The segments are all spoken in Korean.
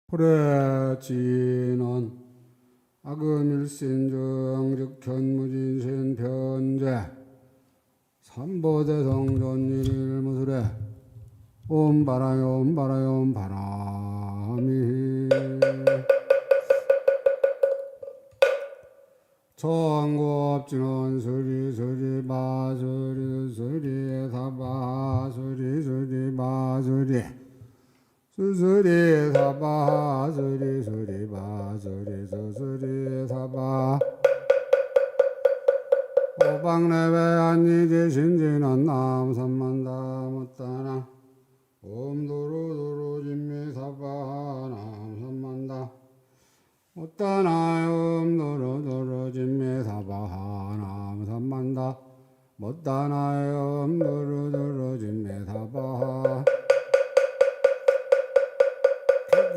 불의지는 악음일신정 즉 현무진신 편제 삼보대성전일무술에 옴바라요 옴바라요 옴바라미 청고업진원 수리수리 마수리 수리 사바 수리수리 마수리 수수리 사바 수리 수리 바 수리 수수리 사바 오방내외 안니지 신지는 남삼만다 못다나 옴도로도로 진미 사바 남삼만다 못다나 옴도로도로 진미 사바 남삼만다 못다나 옴도로도로 진미 사바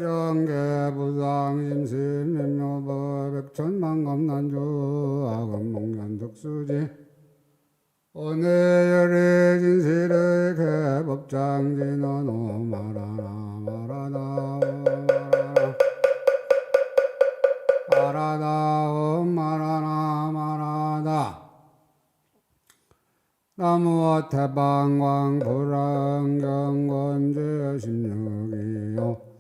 백정계 부상심실 민묘법 백천만검난주 악음목련특수지 오늘의 진실의 개법장진은 오마라나 마라나 마라나 오마라나 마라나 나무와 태방광 불안경건제 16이요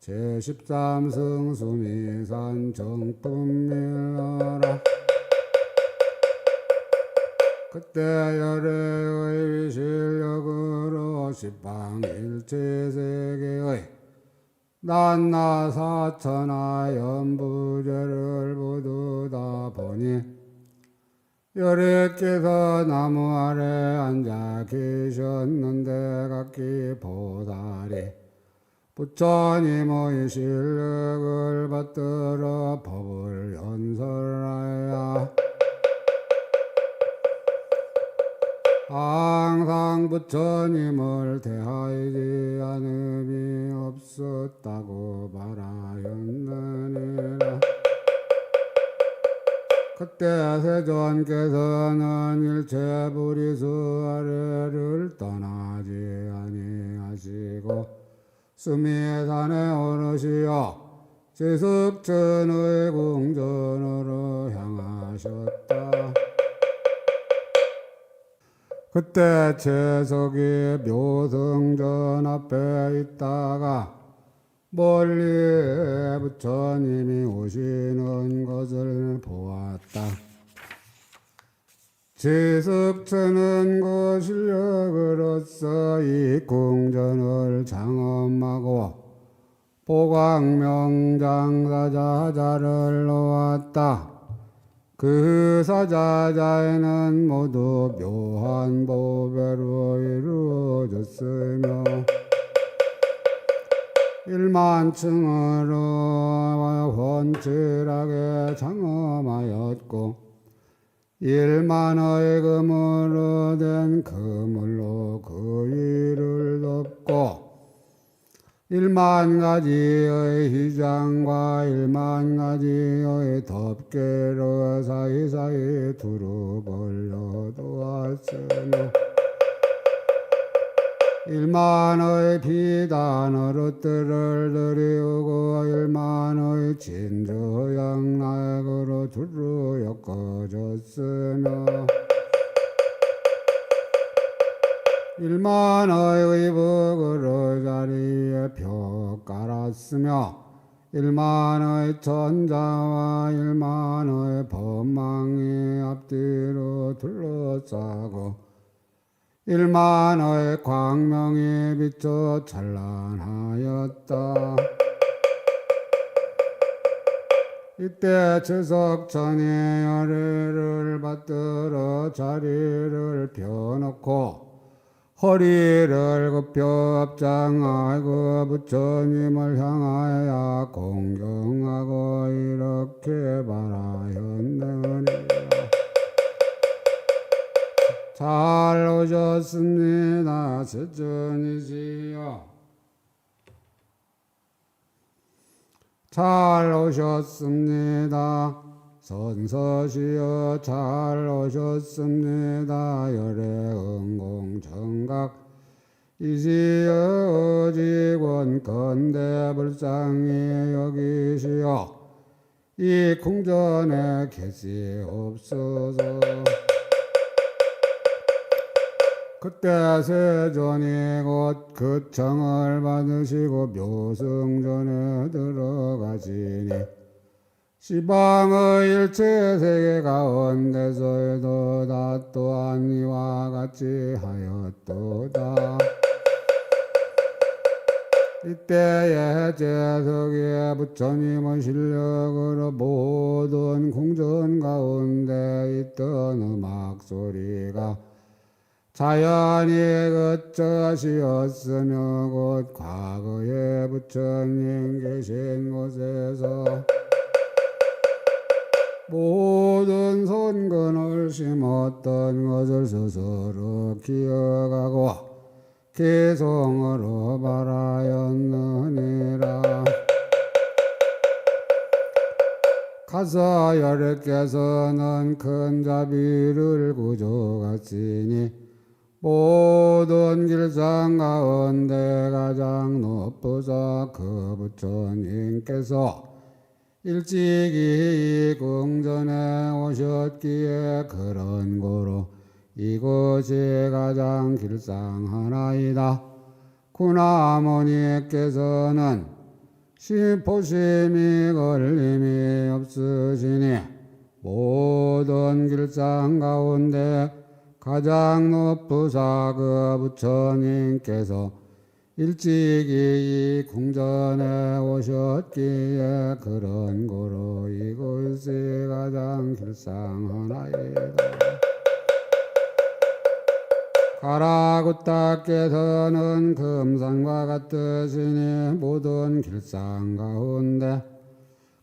제13승 수미산 정품밀러라 그때 열애의 위실력으로 십방일체세계의 난나 사천하 연부제를 모두 다 보니 열애께서 나무 아래 앉아 계셨는데 각기 보살이 부처님의 실력을 받들어 법을 연설하여 항상 부처님을 대하지 않음이 없었다고 말하였느니라. 그때 세존께서는 일체 불이수 아래를 떠나지 아니하시고 수미산에 오르시어 지숙천의 궁전으로 향하셨다. 그때 채석이 묘성전 앞에 있다가 멀리 부처님이 오시는 것을 보았다. 지숙천은 그 실력으로서 이 궁전을 장엄하고 보광명장사자자를 놓았다. 그 사자자에는 모두 묘한 보배로 이루어졌으며 1만층으로 훤칠하게 장엄하였고 1만의 금으로 된 그물로 그 위를 덮고 1만가지의 휘장과 1만가지의 덮개로 사이사이 두루 벌려두었으며 1만의 비단으로 뜰을 들이우고 1만의 진주양락으로 두루 엮어졌으며 1만의 의복으로 자리에 펴 깔았으며 1만의 천자와 1만의 법망이 앞뒤로 둘러싸고 1만의 광명이 비쳐 찬란하였다. 이때 지석천이 열애를 받들어 자리를 펴놓고 허리를 굽혀 앞장하고 부처님을 향하여 공경하고 이렇게 말하였느니라. 잘 오셨습니다. 세존이시여. 잘 오셨습니다. 선서시여. 잘 오셨습니다. 열애응공청각 이시여 직원 건대불상이 여기시오 이 궁전에 계시옵소서. 그때 세존이 곧 그 청을 받으시고 묘승전에 들어가시니 시방의 일체 세계 가운데서도 다 또한 이와 같이 하였도다. 이때에 제석의 부처님의 실력으로 모든 궁전 가운데 있던 음악 소리가 자연히 그것이었으며 곧 과거에 부처님 계신 곳에서 모든 선근을 심었던 것을 스스로 기억하고 개성으로 바라였느니라. 가사열애께서는 큰 자비를 구족하시니 모든 길상 가운데 가장 높으사 그 부처님께서 일찍이 궁전에 오셨기에 그런 고로 이곳이 가장 길상하나이다. 구나모니께서는 심포심이 걸림이 없으시니 모든 길상 가운데 가장 높으사 그 부처님께서 일찍이 이 궁전에 오셨기에 그런 고로 이곳이 가장 길상하나이다. 가라구따께서는 금산과 같으시니 모든 길상 가운데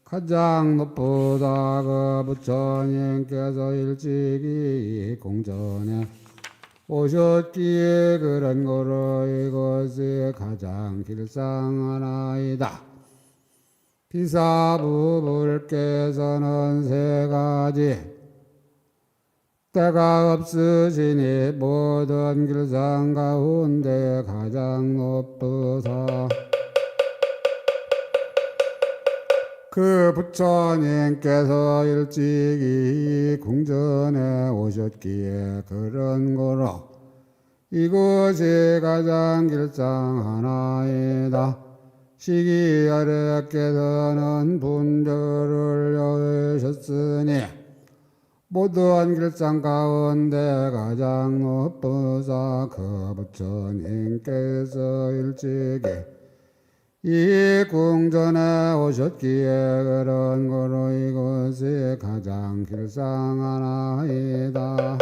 가장 높으다 그 부처님께서 일찍이 이 궁전에 오셨기에 그런 거로 이것이 가장 길상하나이다. 비사부불께서는 세 가지 때가 없으시니 모든 길상 가운데 가장 높으사 그 부처님께서 일찍이 궁전에 오셨기에 그런 거로 이곳이 가장 길상하나이다. 시기열애께서는 분별을 여으셨으니 모든 길상 가운데 가장 높으사 그 부처님께서 일찍이 이 궁전에 오셨기에 그런 거로 이것이 가장 길상하나이다.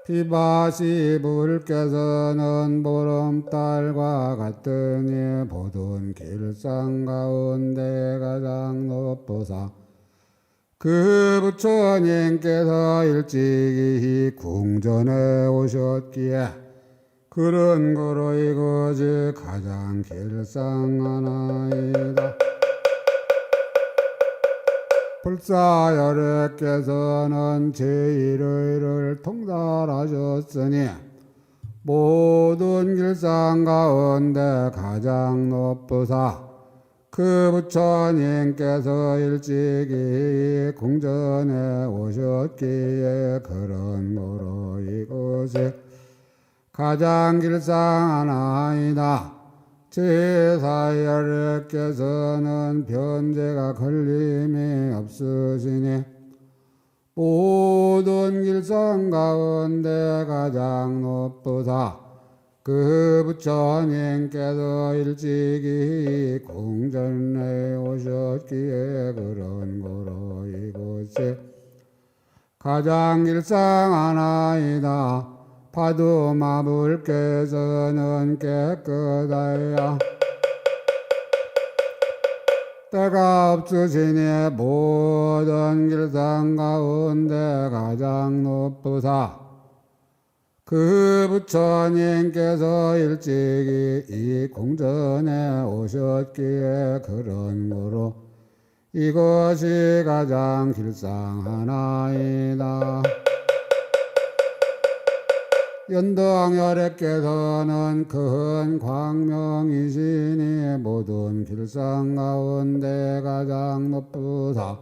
비바시불께서는 보름달과 같으니 모든 길상 가운데 가장 높으사 그 부처님께서 일찍이 궁전에 오셨기에 그런 거로 이것이 가장 길상하나이다. 불사열애께서는 제1의를 통달하셨으니 모든 길상 가운데 가장 높으사 그 부처님께서 일찍이 궁전에 오셨기에 그런 거로 이곳이 가장 길상하나이다. 제사열애께서는 변제가 걸림이 없으시니 모든 길상 가운데 가장 높으사 그 부처님께서 일찍이 궁전에 오셨기에 그런 거로 이곳이 가장 길상하나이다. 파두마불께서는 깨끗하여 때가 없으시니 모든 길상 가운데 가장 높으사 그 부처님께서 일찍이 이 궁전에 오셨기에 그런 거로 이것이 가장 길상하나이다. 연등열애께서는 큰 광명이시니 모든 길상 가운데 가장 높으사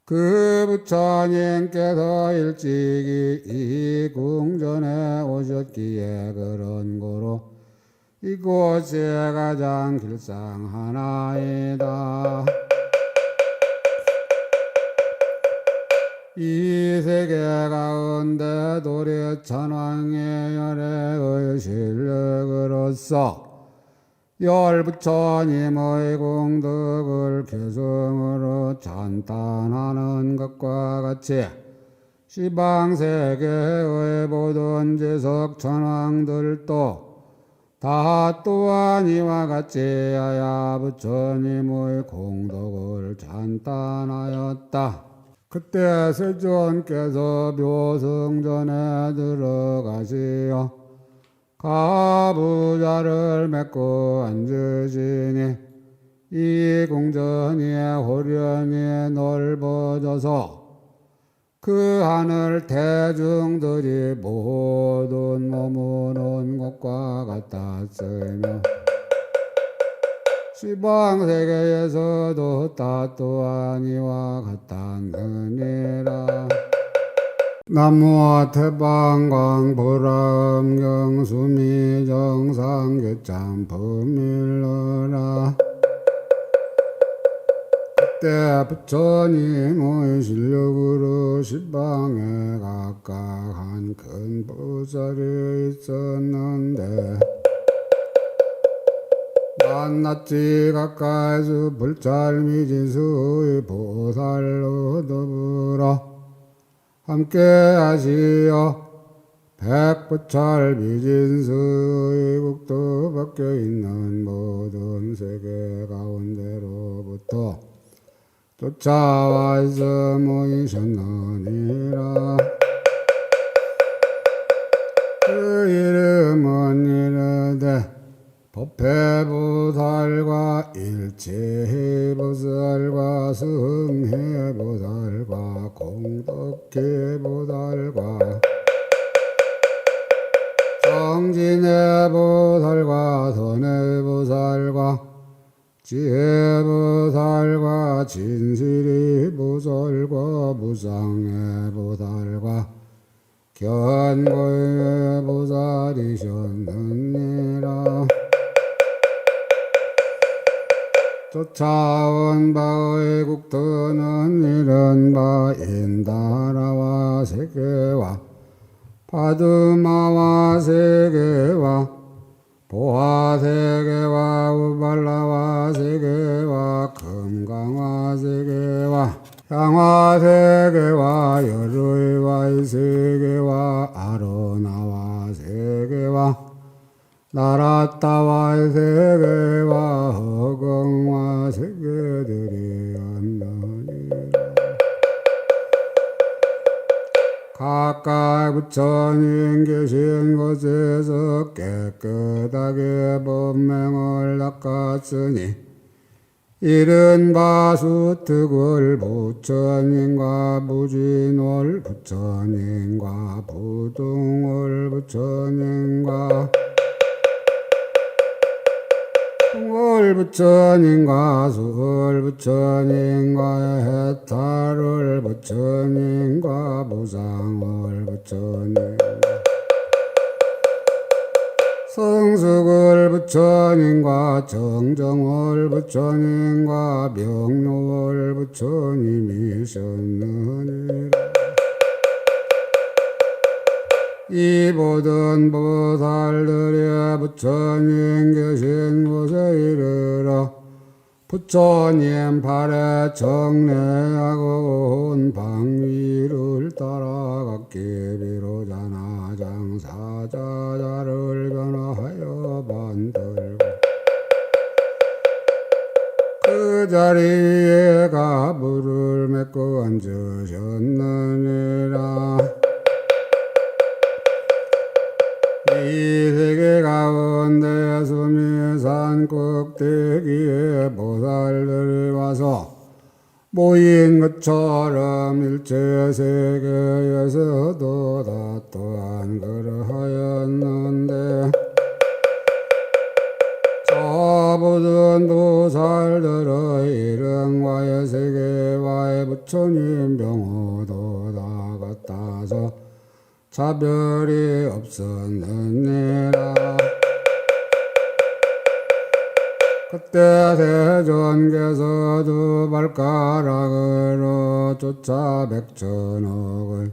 그 부처님께서 일찍이 이 궁전에 오셨기에 그런 고로 이곳이 가장 길상하나이다. 이 세계 가운데 도래천왕의 열애의 실력으로서 열 부처님의 공덕을 개성으로 찬탄하는 것과 같이 시방세계의 모든 지석 천왕들도 다 또한 이와 같이 아야 부처님의 공덕을 찬탄하였다. 그때 세존께서 묘승전에 들어가시어 가부좌를 맺고 앉으시니 이 궁전이 호련히 넓어져서 그 하늘 대중들이 모든 머무는 곳과 같았으며 시방세계에서도 다 또한 이와 같았느니라. 나무 태방광 보라음경 수미정상 교참 품일러라. 그때 부처님의 실력으로 시방에 각각 한 큰 보살이 있었는데 낱낱이 가까이서 불찰미지수의 보살로 더불어 함께 하시어 백부찰미진수의 국도 밖에 있는 모든 세계 가운데로부터 쫓아와 있어 모이셨느니라. 그 이름은 이르되 법회보살과 일체보살과 승해보살과 공덕해보살과 정진해보살과 선해보살과 지혜보살과 진실이보살과 무상해보살과 견고해보살이셨느니라. 쫓아온 바의 국토는 이런 바 인다라와 세계와 파두마와 세계와 보화 세계와 우발라와 세계와 금강화 세계와 향화 세계와 열의와 세계와 아로나와 세계와 나라타와 세계와 허공화 세계들이었느니라. 각각 부처님 계신 곳에서 깨끗하게 법명을 닦았으니 이른바 수특을 부처님과 무진월 부처님과 부둥월 부처님과 월 부처님과 수월 부처님과 해탈월 부처님과 무상월 부처님 성수월 부처님과 정정월 부처님과 명료월 부처님이셨느니라. 이 모든 보살들이 부처님 계신 곳에 이르러 부처님 발에 정례하고 온 방위를 따라갔기 비로자 나장 사자자를 변화하여 만들고 그 자리에 가부를 맺고 앉으셨느니라. 이 세계 가운데 수미산 꼭대기에 보살들이 와서 모인 것처럼 일체세계에서도 다 또한 그러하였는데 모든 보살들의 일응과의 세계와의 부처님 병호도 다 같아서 차별이 없었느니라. 그때 대전께서도 발가락으로 쫓아 백천억을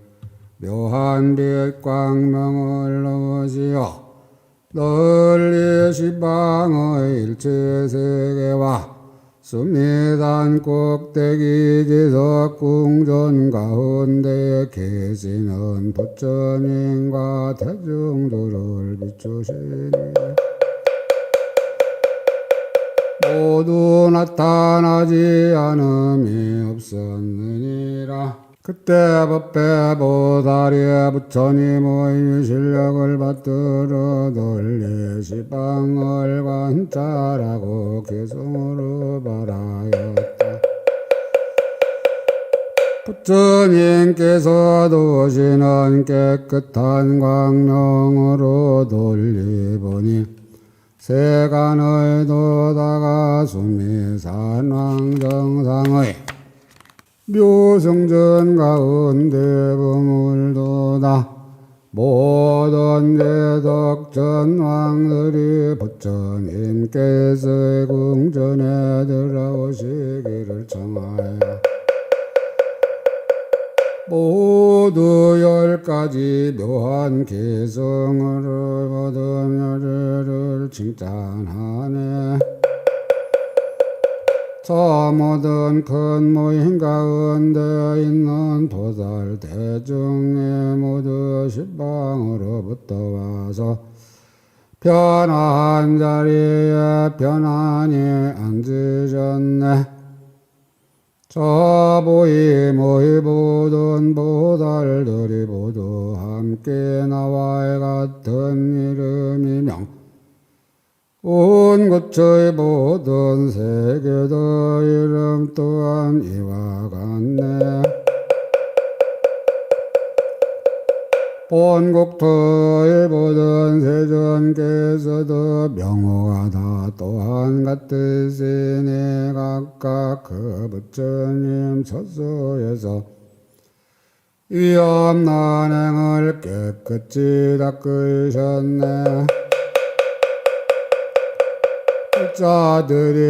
묘한 빛 광명을 넣으시어 널리 시방의 일체세계와 수미산 꼭대기 지석 궁전 가운데 계시는 부처님과 대중들을 비추시니 모두 나타나지 않음이 없었느니라. 그때 법배 보살이 부처님의 실력을 받들어 널리 시방을 관찰하고 개성으로 말하였다. 부처님께서 도시는 깨끗한 광명으로 널리 보니 세간의 도다가 수미산 왕정상의 묘성전 가운데 버물도다. 모든 제덕전 왕들이 부처님께서의 궁전에 들어오시기를 청하여 모두 10가지 묘한 개성으로 모든 여를 칭찬하네. 저 모든 큰 모임 가운데 있는 보살 대중이 모두 시방으로부터 와서 편한 자리에 편안히 앉으셨네. 저 모이 모든 보살들이 모두 함께 나와 같은 이름이명 온 고처의 모든 세계도 이름 또한 이와 같네. 본국토의 모든 세존께서도 명호가 다 또한 같으시니 각각 그 부처님 처소에서 위험난 행을 깨끗이 닦으셨네. 자들이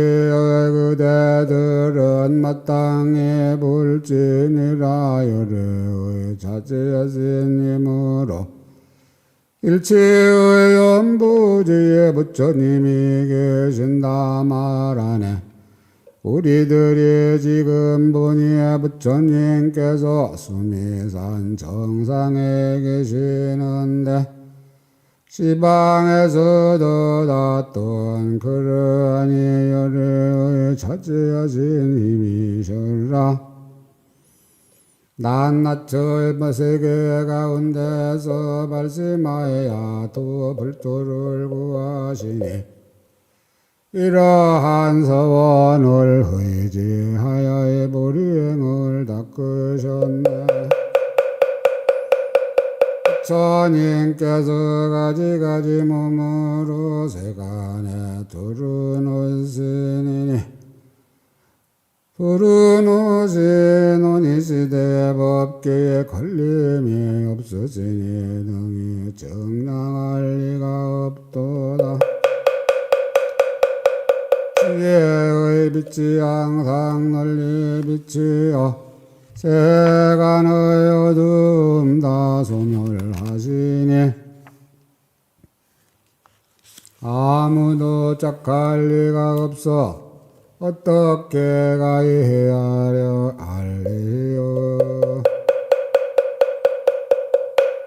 그대들은 마땅히 불진이라 열의 자제하시님으로 일체의 연부지에 부처님이 계신다 말하네. 우리들이 지금 보니 부처님께서 수미산 정상에 계시는데 시방에서도 다 또한 그러하니 열의 자제하신 힘이시라. 낱낱의 세계 가운데서 발심하여야 또 불도를 구하시니 이러한 서원을 의지하여의 불이행을 닦으셨네. 부처님께서 가지가지 몸으로 세간에 두루노시니 두루노시노니 시대 법계에 걸림이 없으시니 능히 정량할 리가 없도다. 지혜의 빛이 항상 널리 비치어 세간의 어둠 다 소멸하시니 아무도 짝할 리가 없어 어떻게 가이하려 알리요.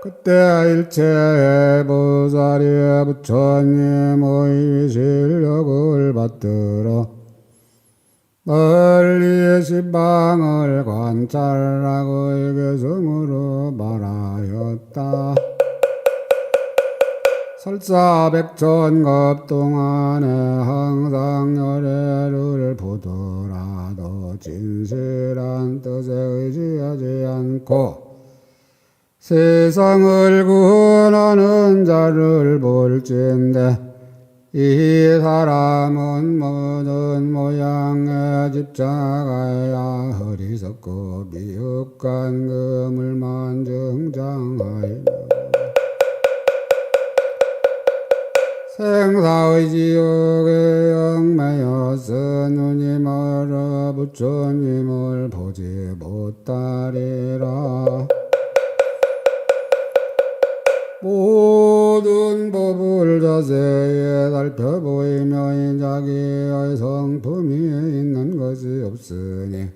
그때 일체의 보살이 부처님의 실력을 받들어 널리 시방을 관찰하고 개성으로 말하였다. 설사 백천급 동안에 항상 열애를 보더라도 진실한 뜻에 의지하지 않고 세상을 구원하는 자를 볼진대 이 사람은 모든 모양의 집착하여 어리석고 미흡한 그물만 정장하여 생사의 지옥에 얽매여서 눈이 멀어 부처님을 보지 못하리라. 모든 법을 자세히 살펴보이며 이 자기의 성품이 있는 것이 없으니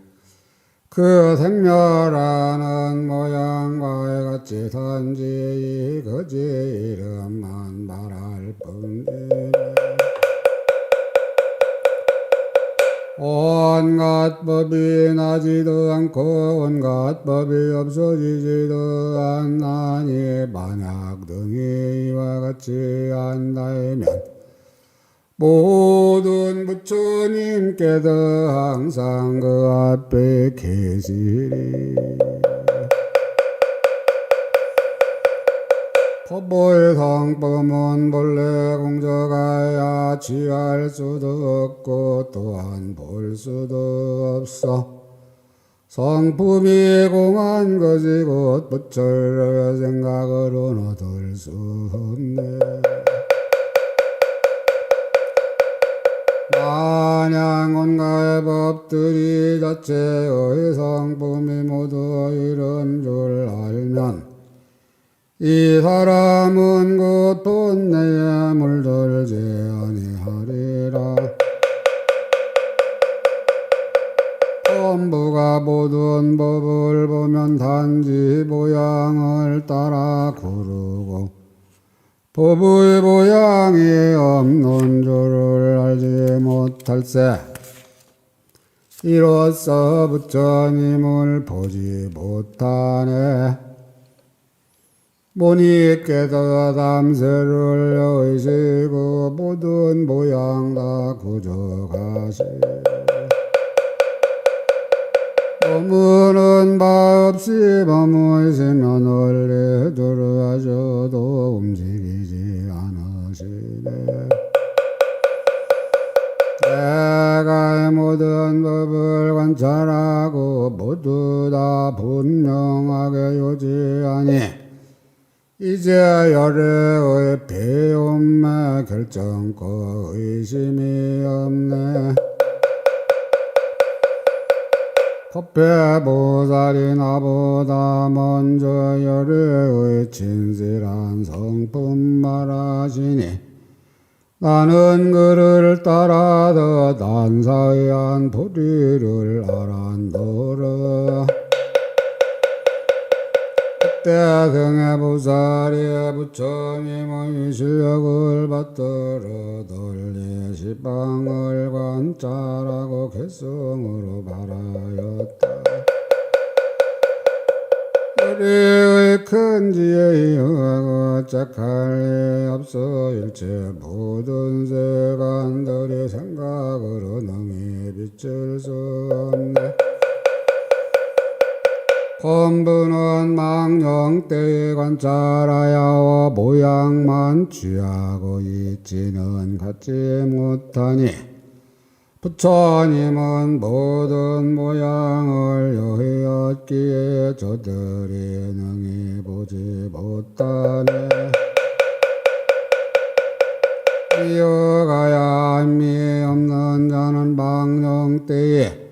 그 생멸하는 모양과 같이 단지 이 거지 이름만 말할 뿐이라. 온갖 법이 나지도 않고 온갖 법이 없어지지도 않나니 만약 등이 이와 같이 한다면 모든 부처님께도 항상 그 앞에 계시리. 법의 성품은 본래 공적하여 취할 수도 없고 또한 볼 수도 없어. 성품이 공한 것이 곧 부처를 생각으로는 얻을 수 없네. 만약 온갖 법들이 자체의 성품이 모두 이런 줄 알면 이 사람은 곧 본내에 물들지 아니하리라. 본부가 모든 법을 보면 단지 모양을 따라 구르고 법의 모양이 없는 줄을 알지 못할세. 이로써 부처님을 보지 못하네. 모니께서 담세를 여의시고 모든 모양 다 구족하시. 머무는 바 없이 머무시면 원래 들어하셔도 움직이지 않으시네. 내가 모든 법을 관찰하고 모두 다 분명하게 요지하니 이제 열애의 배움에 결정코 의심이 없네. 법회보살이 나보다 먼저 열애의 진실한 성품 말하시니 나는 그를 따라 더 단사의한 도리를 알았노라. 그때 등해보살이 부처님의 실력을 받들어 널리 시방을 관찰하고 개성으로 말하였다. 우리의 큰 지혜에 의하고 짝할 리 없어 일체 모든 세간들이 생각으로 능히 비칠 수 없네. 본부는 망령 때에 관찰하여 모양만 취하고 있지는 갖지 못하니 부처님은 모든 모양을 여의었기에 저들이 능히 보지 못하네. 이어가야 함이 없는 자는 망령 때에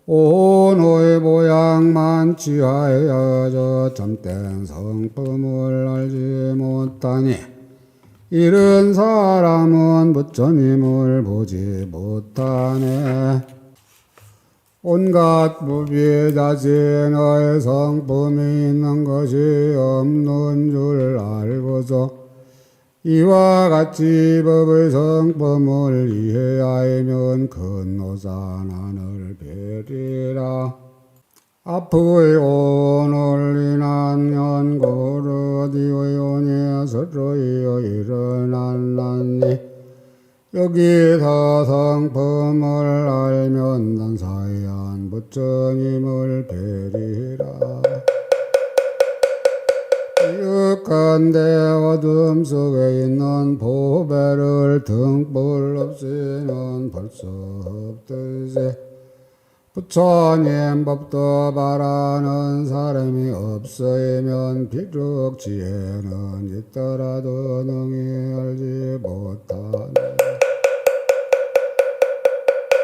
온의 모양만 취하여 저 참된 성품을 알지 못하니 이런 사람은 부처님을 보지 못하네. 온갖 법이 자신의 성품이 있는 것이 없는 줄 알고서 이와 같이 법의 성품을 이해하면 큰 오산 하늘 뵈리라. 앞의 오늘 인한 연고르디오요니 서로이여 일어날라니 여기서 성품을 알면 단사이한 부처님을 뵈리라. 육간대 어둠 속에 있는 보배를 등불 없이는 볼 수 없듯이 부처님 법도 바라는 사람이 없으면 비록 지혜는 있더라도 능히 알지 못하네.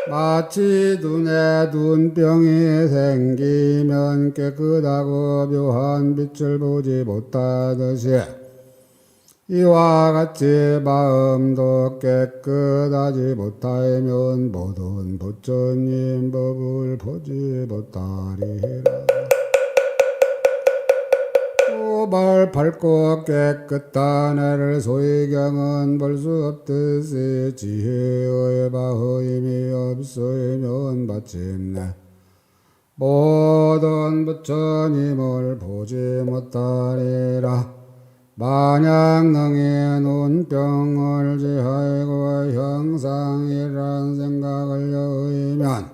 마치 눈에 눈병이 생기면 깨끗하고 묘한 빛을 보지 못하듯이 이와 같이 마음도 깨끗하지 못하면 모든 부처님 법을 보지 못하리라. 발 밝고 깨끗한 해를 소위경은 볼 수 없듯이 지혜의 바힘이 없으면 마침내 모든 부처님을 보지 못하리라. 만약 능히 눈병을 제하고 형상이란 생각을 여의면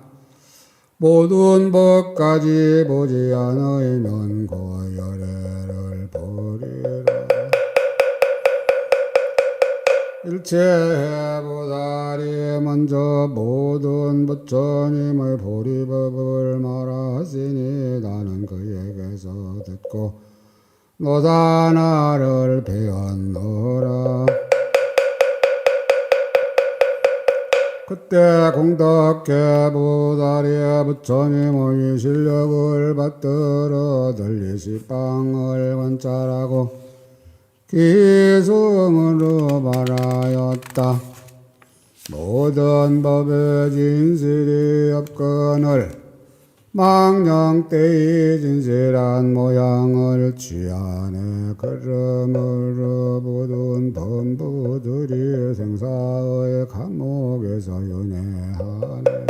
모든 법까지 보지 않으면 고열애를 보리라. 일체보다리 먼저 모든 부처님의 보리법을 말하시니 나는 그에게서 듣고 노다나를 배웠노라. 그때 공덕계 보다리의 부처님의 실력을 받들어 들리시방을 관찰하고 기승으로 말하였다. 모든 법의 진실이 없거늘 망령때의 진실한 모양을 취하네. 그러므로 모든 범부들이 생사의 감옥에서 윤회하네.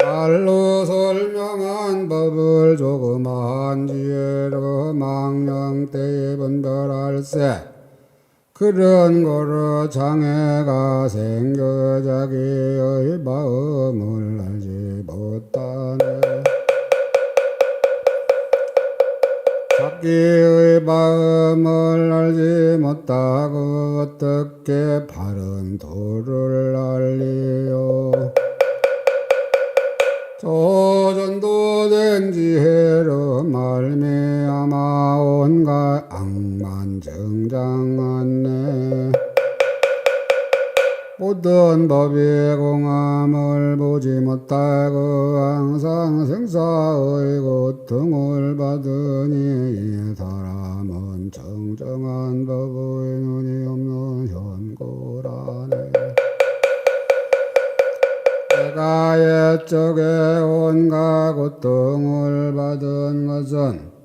말로 설명한 법을 조그마한 지혜로 망령때에 분별할세. 그런 거로 장애가 생겨 자기의 마음을 알지 못하네. 자기의 마음을 알지 못하고 어떻게 바른 도를 알리요. 조전도된 지혜로 말미암아 온갖 악만 정장하네. 모든 법의 공함을 보지 못하고 항상 생사의 고통을 받으니 이 사람은 정정한 법의 눈이 없는 현고라네. 내가 옛적에 온갖 고통을 받은 것은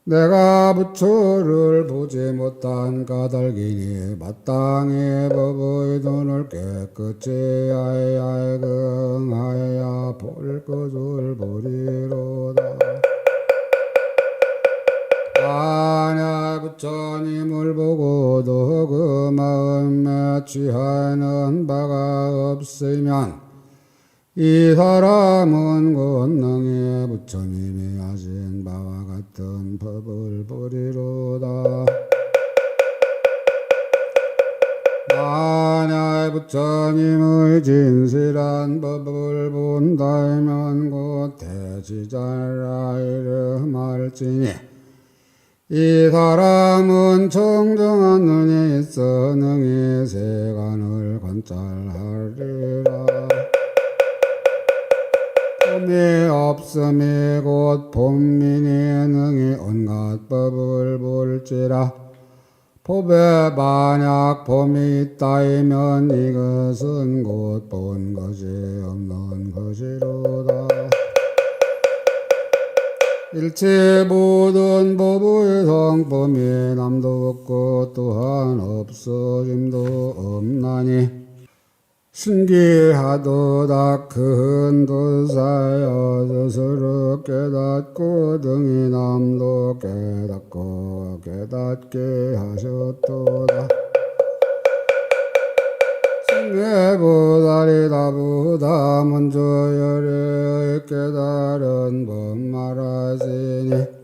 내가 부처를 보지 못한 까닭이니 마땅히 법의 눈을 깨끗이 하여야 긍하여야 볼 것을 보리로다. 만약 부처님을 보고도 그 마음에 취하는 바가 없으면 이 사람은 권능의 부처님이 하신 바와 같은 법을 보리로다. 만약 부처님의 진실한 법을 본다면 곧 대지자라 이름할지니 이 사람은 청정한 눈이 있어 능히 세간을 관찰하리라. 봄이 없음이 곧 봄이니 능히 온갖 법을 볼지라. 법에 만약 봄이 있다면 이것은 곧 본 것이 없는 것이로다. 일체 모든 법의 성품이 남도 없고 또한 없어짐도 없나니 신기하도다 큰 도사여 스스로 깨닫고 등이 남도 깨닫고 깨닫게 하셨도다. 승례보살이다 부다 먼저 열의 깨달은 법 말하시니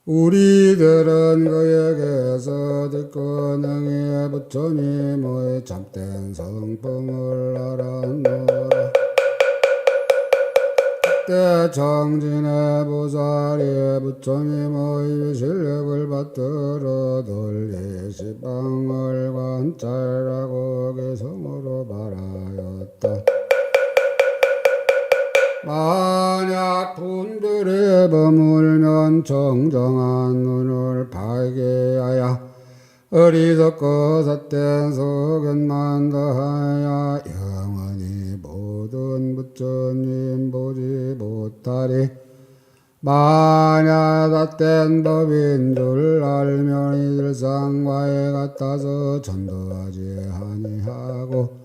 우리들은 그에게서 듣고 능히 부처님의 참된 성품을 알았노라. 그때 정진의 보살이 부처님의 실력을 받들어 돌리 시방을 관찰하고 개성으로 말하였다. 만약 분별에 머물면 정정한 눈을 발개하여 어리석고 삿된 속은만 더하여 영원히 모든 부처님 보지 못하리. 만약 삿된 법인 줄 알면 이들 상과에 같아서 전도하지 아니하고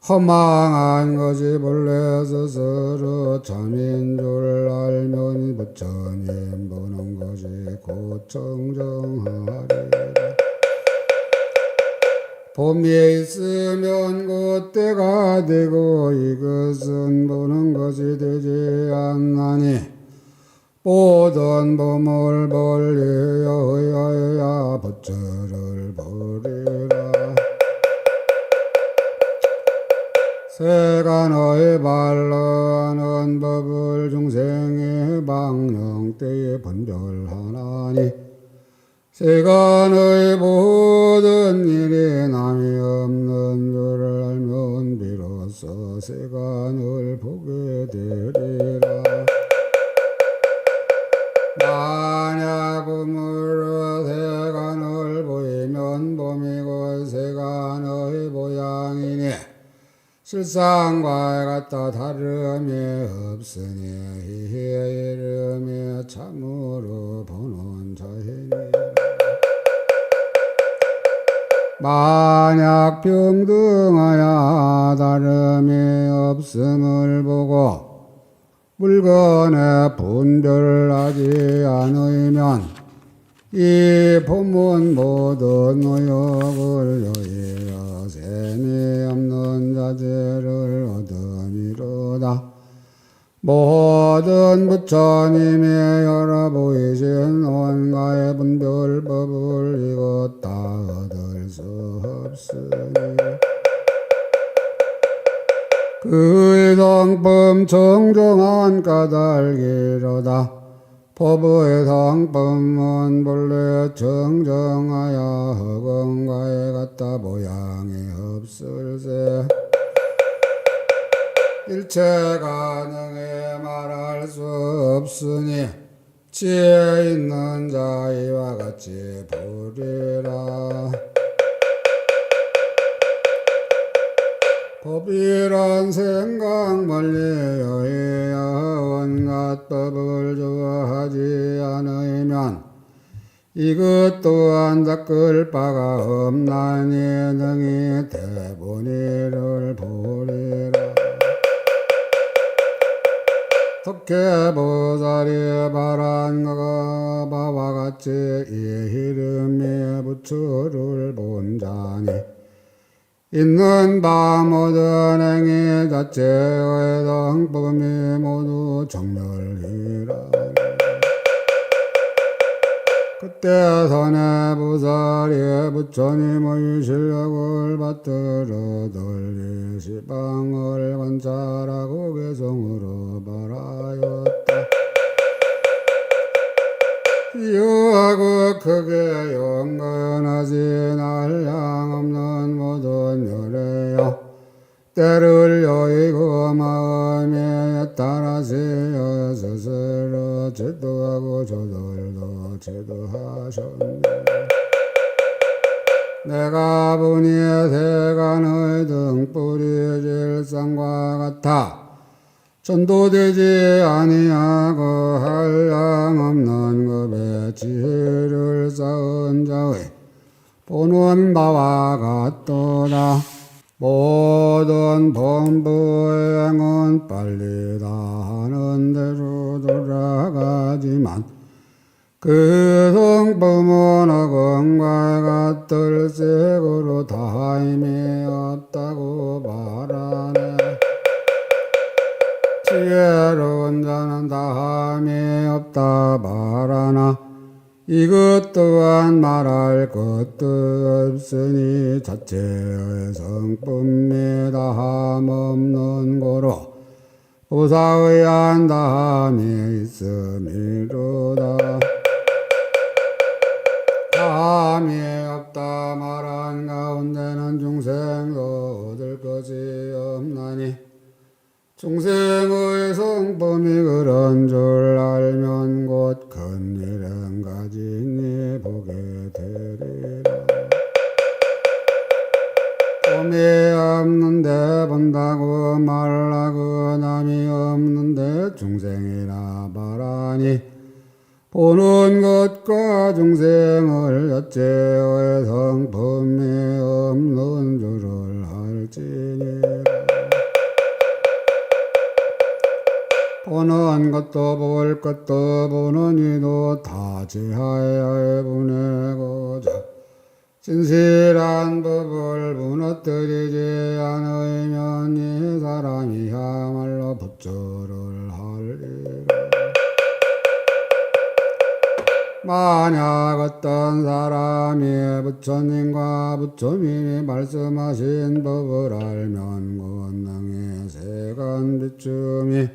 허망한 것이 본래 스스로 참인 줄 알면 부처님 보는 것이 곧 정정하리라. 봄이 있으면 곧 때가 되고 이것은 보는 것이 되지 않나니 모든 봄을 벌리어야 부처를 보리라. 세간의 발로 하는 법을 중생의 방령 때에 분별하나니 세간의 모든 일이 남이 없는 줄을 알면 비로소 세간을 보게 되리라. 만약 봄으로 세간을 보이면 봄이고 세간의 모양이니 실상과 같다 다름이 없으니 이에 이름이 참으로 보는 자이니라. 만약 평등하여 다름이 없음을 보고 물건에 분별하지 않으면 이 봄은 모든 의욕을 여의어 셈이 없는 자재를 얻음이로다. 모든 부처님이 열어 보이신 온갖 분별법을 이것 다 얻을 수 없으니 그 성품 정정한 까닭이로다. 법의 성품은 본래 정정하여 허공과에 같다 모양이 없을세 일체 가능에 말할 수 없으니 지혜 있는 자 이와 같이 보리라. 법이란 생각 멀리여야 온갖 법을 좋아하지 않으면 이것 또한 닦을 바가 없나니 능히 대본의를 보리라. 덕혜보살이 말한 바와 같이 이 이름의 부처를 본 자니 있는 바 모든 행위 자체의 성품이 모두 정멸이라. 그때 선해보살이 부처님의 실력을 받들어 돌리 시방을 관찰하고 개성으로 말하였다. 이하고 크게 영건하지 날량 없는 모든 열애여 때를 여의고 마음에 따라세요 스스로 제도하고 저들도 제도하셨네. 내가 보니 세간의 등불이 질상과 같아 전도되지 아니하고 한량 없는 급의 지혜를 쌓은 자의 보는 바와 같도다. 모든 본부행은 빨리 다 하는 대로 돌아가지만 그 성품은 어금과 같을 색으로 다임이 없다고 말하네. 지혜로운 자는 다함이 없다 말하나 이것 또한 말할 것도 없으니 자체의 성품이 다함 없는 고로 보사의한 다함이 있음이로다. 다함이 없다 말한 가운데는 중생도 얻을 것이 없나니 중생의 성품이 그런 줄 알면 곧 큰 일은 가지니 보게 되리라. 봄이 없는데 본다고 말하고 남이 없는데 중생이라 말하니 보는 것과 중생을 여체의 성품이 없는 줄을 알지니라. 보는 것도 볼 것도 보는 이도 다 지하에 보내고자 진실한 법을 무너뜨리지 않으면 이 사람이야말로 부처를 하리라. 만약 어떤 사람이 부처님과 부처님이 말씀하신 법을 알면 권능의 세간 비춤이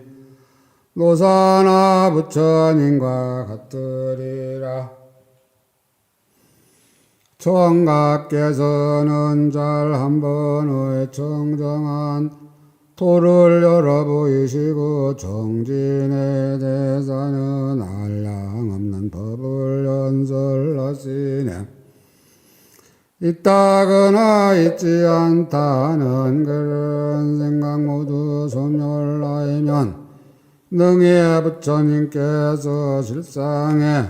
노사나 부처님과 같으리라. 청각께서는 잘 한 번의 청정한 도를 열어 보이시고 정진의 대사는 한량없는 법을 연설하시네. 있다거나 있지 않다는 그런 생각 모두 소멸하이면 능히 부처님께서 실상에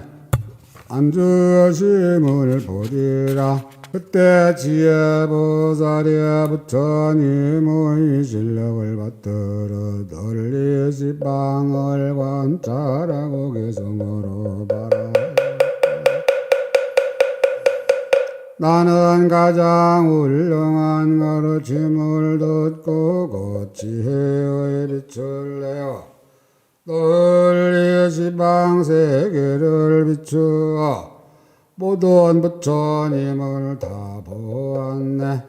앉으심을 보리라. 그때 지혜보살이 부처님의 실력을 받들어 널리 지방을 관찰하고 개성으로 바라. 나는 가장 훌륭한 가르침을 듣고 곧 지혜의 빛을 내어 널리 지방 세계를 비추어 모든 부처님을 다 보았네.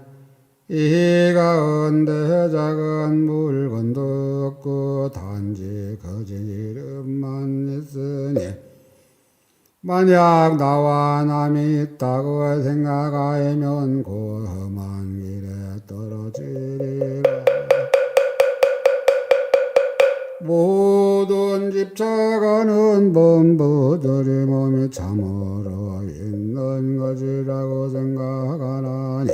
이 가운데 작은 물건도 없고 단지 거짓 이름만 있으니 만약 나와 남이 있다고 생각하면 곧 험한 길에 떨어지리라. 모든 집착하는 범부들이 몸이 참으로 있는 것이라고 생각하나니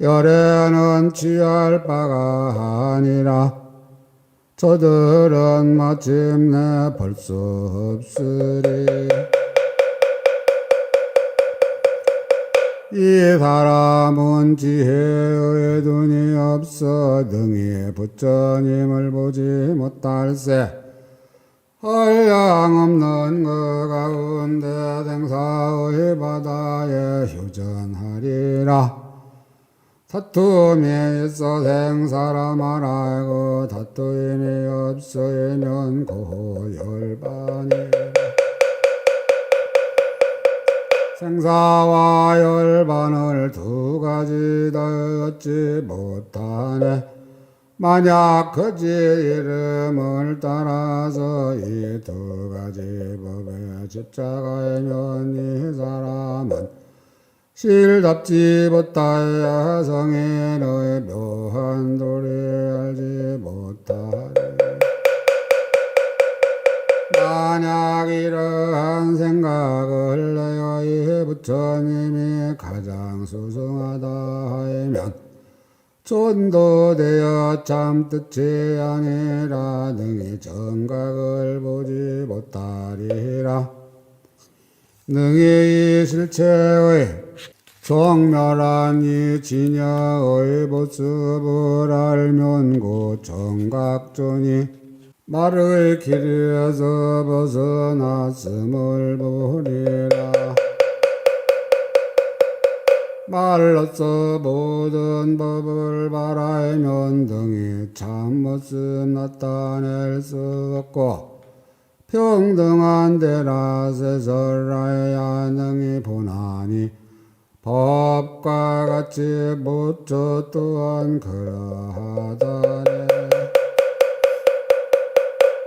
열에는 취할 바가 아니라 저들은 마침내 볼 수 없으리. 이 사람은 지혜의 눈이 없어 능히 부처님을 보지 못할세. 한량없는 그 가운데 생사의 바다에 휴전하리라. 다툼이 있어 생사라 말하고 다툼이 없으면 고열반이라. 생사와 열반을 두 가지 다 얻지 못하네. 만약 거짓 이름을 따라서 이 두 가지 법에 집착하면 이 사람은 실답지 못하여 성인의 묘한 도리를 알지 못하리. 만약 이러한 생각을 내어 이 부처님이 가장 수승하다 하면 존도되어 참 뜻이 아니라 능히 정각을 보지 못하리라. 능히 이 실체의 정멸하니 진여의 모습을 알면 곧 정각존이 말의 길에서 벗어났음을 보리라. 말로써 모든 법을 바라면 등이 참 모습 나타낼 수 없고 평등한 데라 세설하여야 능히 보나니 법과 같이 무처 또한 그러하다네.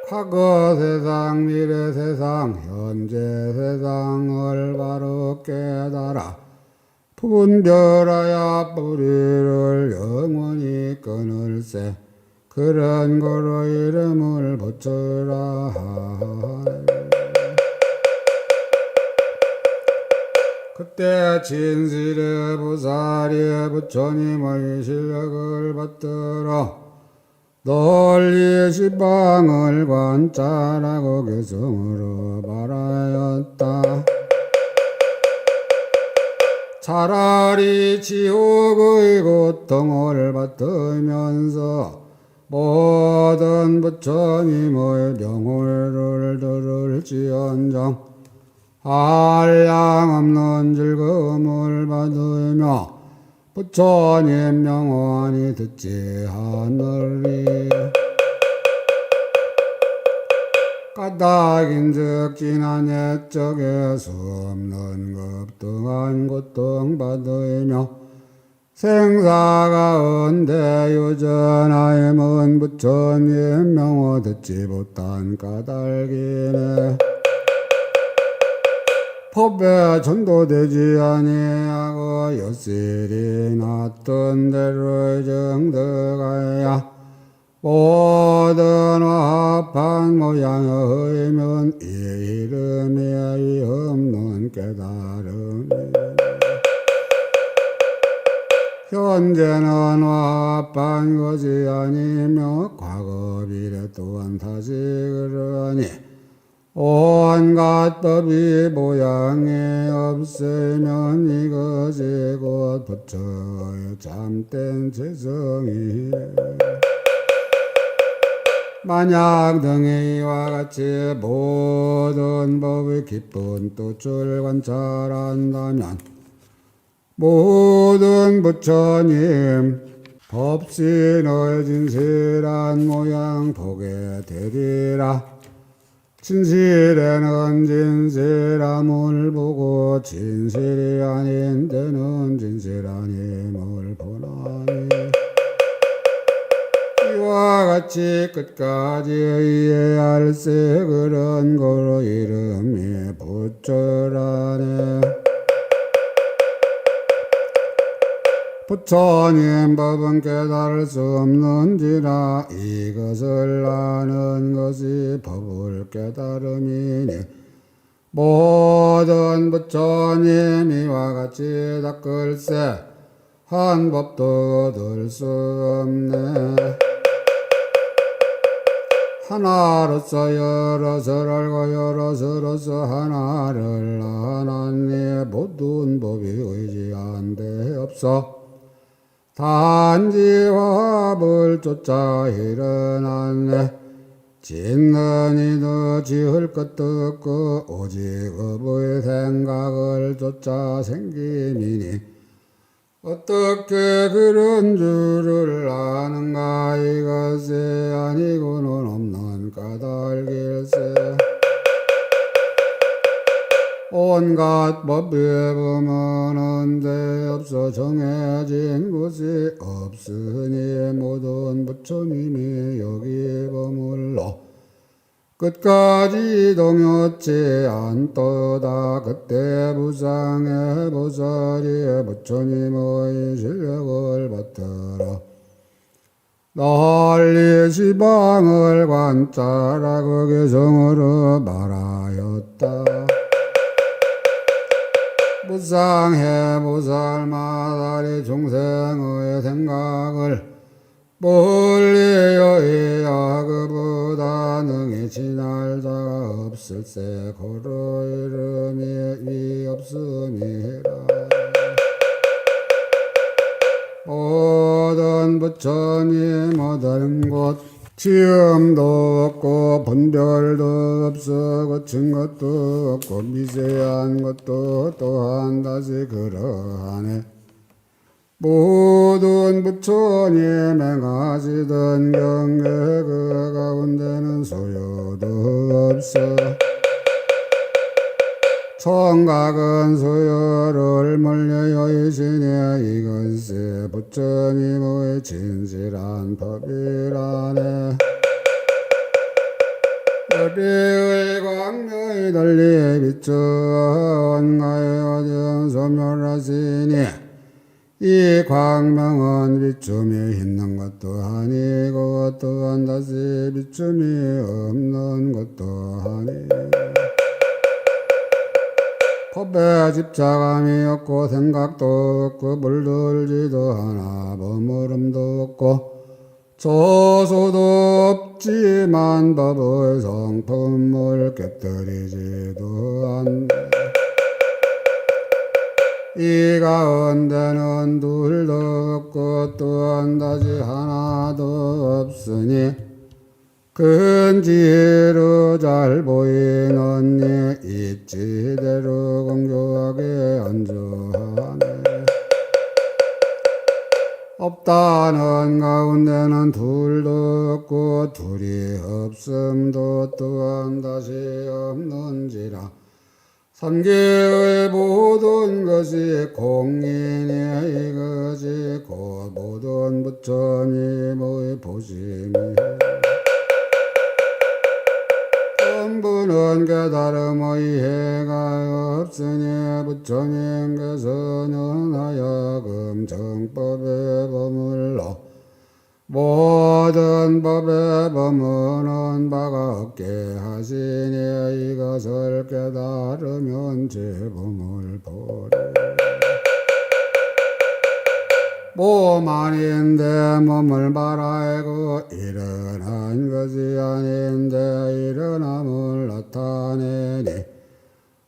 과거 세상, 미래 세상, 현재 세상을 바로 깨달아 분별하여 뿌리를 영원히 끊을세. 그런 거로 이름을 붙여라 하네. 그때 진실의 보살이 부처님의 실력을 받들어 널리 시방을 관찰하고 개성으로 말하였다. 차라리 지옥의 고통을 받으면서 모든 부처님의 명호를 들을지언정 한량없는 즐거움을 받으며 부처님 영원히 듣지 않으리. 까닭인즉 지난 옛적에 수없는 급등한 고통받으며 생사가 언대 유전하임은 부처님 명호 듣지 못한 까닭이네. 법에 전도되지 아니하고 여실히 놨던 대로 정득하여 모든 합한 모양의 의면 이 이름이 없는 깨달음이. 현재는 합한 것이 아니며 과거 미래 또한 다시 그러니 온갖 법이 모양이 없으면 이것이 곧 부처의 참된 재성이래. 만약 등이 이와 같이 모든 법의 깊은 뜻을 관찰한다면 모든 부처님 법신의 진실한 모양 보게 되리라. 진실에는 진실함을 보고 진실이 아닌 데는 진실아님을 보나니 이와 같이 끝까지 이해할세. 그런 거로 이름이 부처라네. 부처님 법은 깨달을 수 없는지라 이것을 아는 것이 법을 깨달음이니 모든 부처님 이와 같이 닦을세. 한 법도 얻을 수 없네. 하나로서 여럿을 알고 여럿으로서 하나를 아나니 모든 법이 의지한 데 없어. 단지 화합을 쫓아 일어났네. 짓는 이도 지을 것도 없고 오직 업의 생각을 쫓아 생김이니 어떻게 그런 줄을 아는가. 이것이 아니고는 없는 까닭일세. 온갖 법에 보면 데 없어 정해진 곳이 없으니 모든 부처님이 여기 머물러 끝까지 동요치 않도다. 그때 무상의 보살이 부처님의 실력을 받들어 널리 시방을 관찰하고 개성으로 말하였다. 무상해 보살마다리 중생의 생각을 멀리 여의야 그보다 능히 지날 자가 없을세. 고로 이름이 위 없음이라. 모든 부처님 얻은 곳 지음도 없고 분별도 없어 거친 것도 없고 미세한 것도 또한 다시 그러하네. 모든 부처님 행하시던 경계 그 가운데는 소요도 없어 청각은 소요를 멀리여이시네. 이것이 부처님의 진실한 법이라네. 여리의 광명이 달리 비춰 원가의 어디은 소멸하시니 이 광명은 비춤이 있는 것도 아니고 또한 다시 비춤이 없는 것도 아니고 법에 집착함이 없고 생각도 없고 물들지도 않아 머무름도 없고 조소도 없지만 법의 성품을 깨뜨리지도 않네. 이 가운데는 둘도 없고 또한 다시 하나도 없으니 근지로 잘 보이는 이 입지대로 공교하게 안주하네. 없다는 가운데는 둘도 없고 둘이 없음도 또한 다시 없는지라. 삼계의 모든 것이 공인이 이것이 곧 모든 부처님의 보심이야. 전부는 깨달음의 해가 없으니 부처님께서는 하여금 정법에 머물러 모든 법에 머무는 바가 없게 하시니 이것을 깨달으면 제법을 보리. 몸 아닌데 몸을 말하고 일어난 것이 아닌데 일어남을 나타내니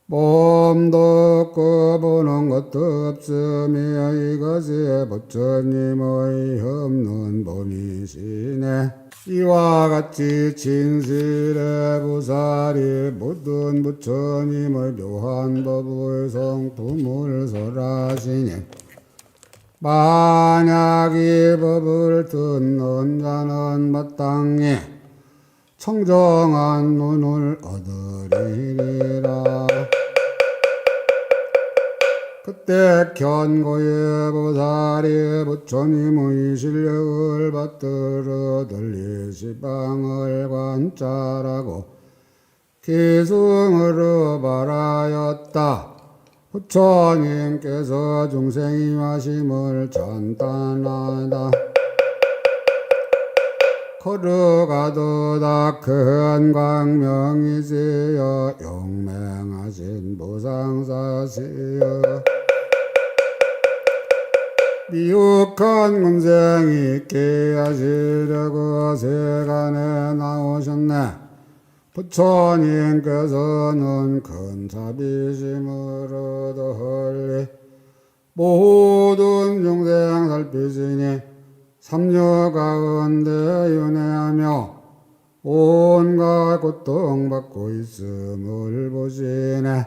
몸도 없고 보는 것도 없으며 이것이 부처님의 없는 몸이시네. 이와 같이 진실의 부살이 모든 부처님의 묘한 법의 성품을 설하시니 만약 이 법을 듣는 자는 마땅히 청정한 눈을 얻으리라. 그때 견고의 보살이 부처님의 실력을 받들어 들리시방을 관찰하고 기승으로 말하였다. 부처님께서 중생이 마심을 찬탄하다. 걸어가도다 큰 광명이시여 용맹하신 보상사시여 미혹한 금생이 있게 하시려고 세간에 나오셨네. 부처님께서는 큰 자비심으로 널리 모든 중생 살피시니 삼려 가운데 윤회하며 온갖 고통받고 있음을 보시네.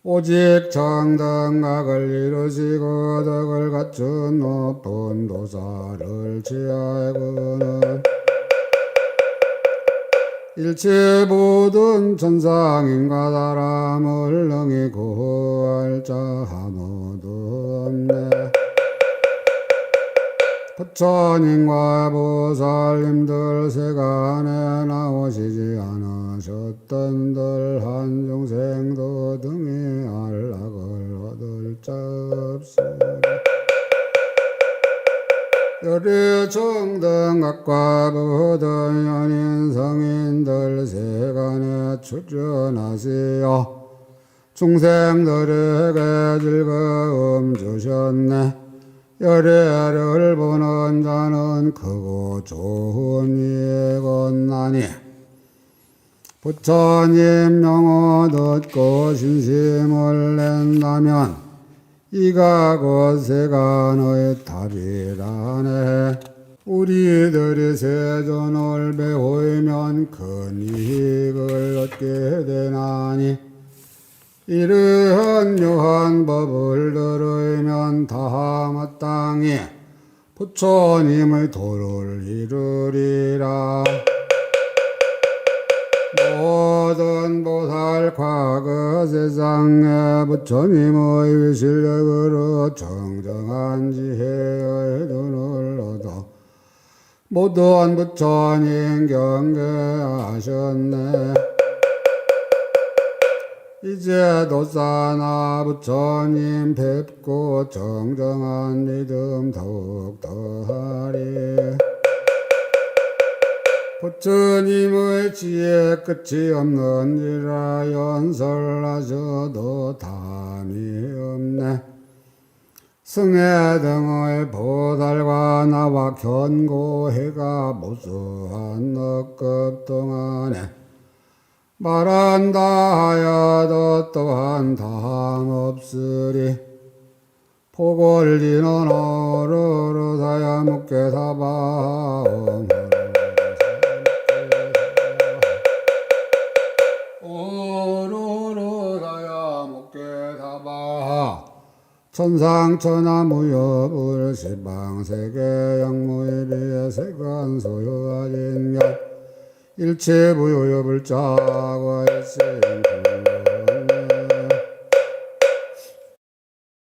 오직 정등각을 이루시고 덕을 갖춘 높은 도사를 취하고는 일체 모든 천상인과 사람을 능히 구할 자 아무도 없네. 부처님과 보살님들 세간에 나오시지 않으셨던들 한 중생도 등이 안락을 얻을 자 없으리. 여리 정등각과 부든 연인 성인들 세간에 출전하시어 중생들에게 즐거움 주셨네. 열애를 보는 자는 크고 좋은 이에 건나니 부처님 명호 듣고 신심을 낸다면 이가 거세가 너의 답이라네. 우리들이 세존을 배우면 큰 이익을 얻게 되나니 이러한 묘한 법을 들으면 다 마땅히 부처님의 도를 이루리라. 모든 보살 과거 세상에 부처님의 위실력으로 정정한 지혜의 눈을 얻어 모든 부처님 경배하셨네. 이제 도사나 부처님 뵙고 정정한 믿음 더욱 더하리. 부처님의 지혜 끝이 없는지라 연설하셔도 담이 없네. 승해 등의 보살과 나와 견고해가 무수한 억급 동안에 말한다 하여도 또한 다함없으리. 포골리는 어르르 사야 묻게 사바옴 어르르 사야 묻게 사바. 천상천하 무여불 시방세계 영무일비의 세간소유하진경 일체 무여불자과 일체